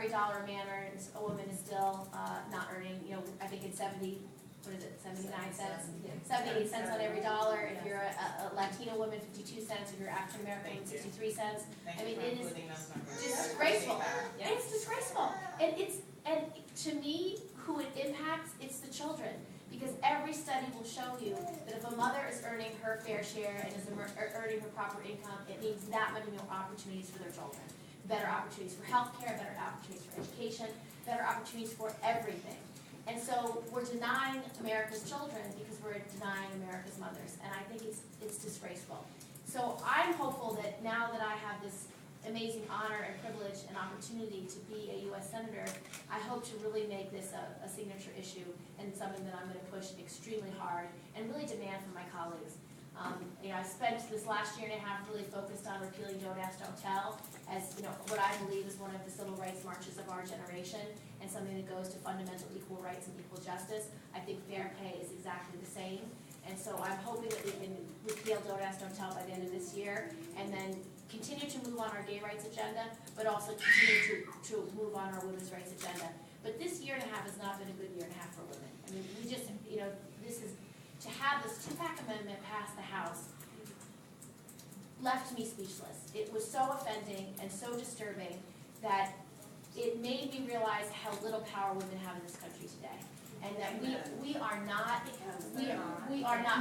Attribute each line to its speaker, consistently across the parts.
Speaker 1: every dollar a man earns, a woman is still not earning, I think it's 79 cents? 78 cents on every dollar. If you're a Latina woman, 52 cents. If you're African American, 63 cents. I mean, it is disgraceful. It's disgraceful. And to me, who it impacts, it's the children. Because every study will show you that if a mother is earning her fair share and is earning her proper income, it means that many more opportunities for their children. Better opportunities for health care, better opportunities for education, better opportunities for everything. And so we're denying America's children because we're denying America's mothers. And I think it's disgraceful. So I'm hopeful that now that I have this amazing honor and privilege and opportunity to be a U.S. Senator, I hope to really make this a signature issue and something that I'm going to push extremely hard and really demand from my colleagues. I spent this last year and a half really focused on repealing Don't Ask, Don't Tell as what I believe is one of the civil rights marches of our generation and something that goes to fundamental equal rights and equal justice. I think fair pay is exactly the same. And so I'm hoping that we can repeal Don't Ask, Don't Tell by the end of this year and then continue to move on our gay rights agenda, but also continue to move on our women's rights agenda. But this year and a half has not been a good year and a half for women. I mean, we just, this is, to have this Stupak amendment pass the House left me speechless. It was so offending and so disturbing that it made me realize how little power women have in this country today. And that we are not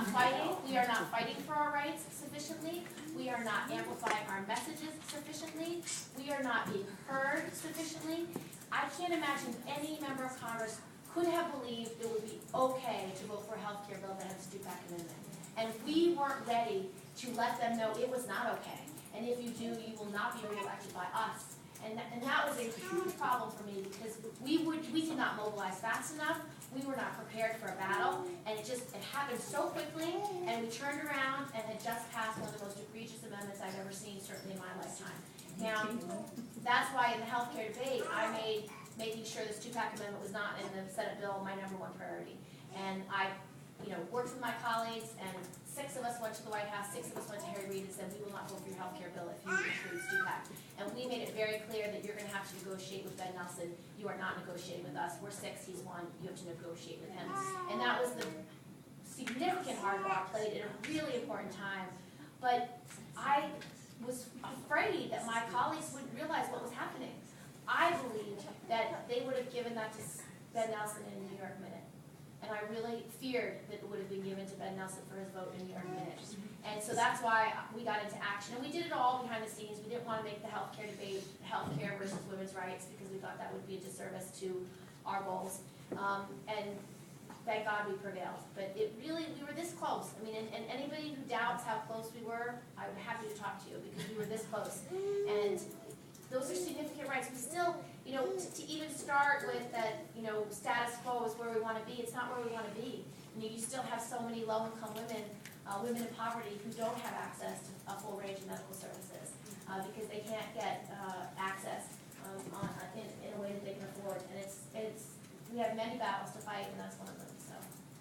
Speaker 1: fighting for our rights sufficiently. We are not amplifying our messages sufficiently. We are not being heard sufficiently. I can't imagine any member of Congress could have believed it would be okay to vote for a health care bill that had the Stupak amendment. And we weren't ready to let them know it was not okay. And if you do, you will not be reelected by us. And that was a huge problem for me because we did not mobilize fast enough. We were not prepared for a battle, and it happened so quickly, and we turned around and had just passed one of the most egregious amendments I've ever seen, certainly in my lifetime. Now, that's why in the healthcare debate, I made making sure the Stupak amendment was not in the Senate bill my #1 priority. And I worked with my colleagues, and 6 of us went to the White House, 6 of us went to Harry Reid and said, we will not vote for your health care bill if you include Stupak. And we made it very clear that you're going to have to negotiate with Ben-Nelson. You are not negotiating with us. We're 6, he's 1. You have to negotiate with him. And that was the significant hardball played at a really important time. But I was afraid that my colleagues wouldn't realize what was happening. I believed that they would have given that to Ben-Nelson in a New York Minute. And I really feared that it would have been given to Ben-Nelson for his vote in New York Minute. And so that's why we got into action. And we did it all behind the scenes. We didn't want to make the healthcare debate healthcare versus women's rights because we thought that would be a disservice to our goals. And thank God we prevailed. But we were this close. I mean, and anybody who doubts how close we were, I'm happy to talk to you because we were this close. And those are significant rights. We still, to even start with that, status quo is where we want to be. It's not where we want to be. You still have so many low-income women, women in poverty who don't have access to a full range of medical services because they can't get access in a way that they can afford. And we have many battles to fight, and that's one of them. So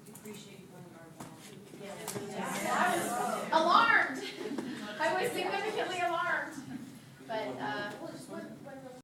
Speaker 2: We appreciate you going our battle.
Speaker 1: yeah. I was alarmed. I was significantly alarmed. But